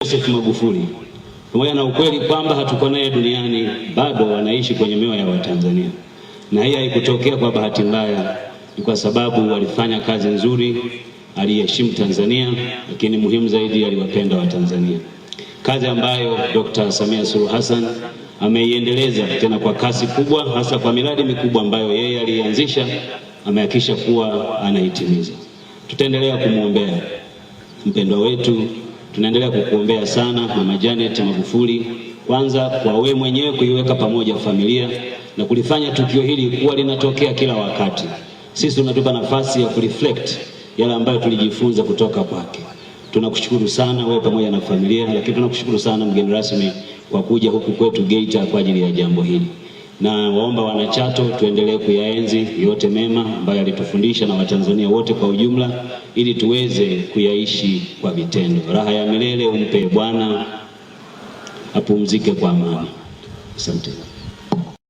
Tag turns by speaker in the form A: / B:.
A: Joseph Magufuli, pamoja na ukweli kwamba hatuko naye duniani, bado wanaishi kwenye mioyo ya Watanzania, na hii haikutokea kwa bahati mbaya, ni kwa sababu walifanya kazi nzuri, aliheshimu Tanzania, lakini muhimu zaidi aliwapenda Watanzania, kazi ambayo Dr. Samia Suluhu Hassan ameiendeleza tena kwa kasi kubwa, hasa kwa miradi mikubwa ambayo yeye alianzisha, amehakikisha kuwa anaitimiza. Tutaendelea kumwombea mpendwa wetu, tunaendelea kukuombea sana Mama Janet Magufuli, kwanza kwa wewe mwenyewe kuiweka pamoja familia na kulifanya tukio hili kuwa linatokea kila wakati. Sisi tunatupa nafasi ya kureflect yale ambayo tulijifunza kutoka kwake. Tunakushukuru sana wewe pamoja na familia, lakini tunakushukuru sana mgeni rasmi kwa kuja huku kwetu Geita kwa ajili ya jambo hili. Na waomba wanachato tuendelee kuyaenzi yote mema ambayo alitufundisha na Watanzania wote kwa ujumla, ili tuweze kuyaishi kwa vitendo. Raha ya milele umpe Bwana, apumzike kwa amani. Asante.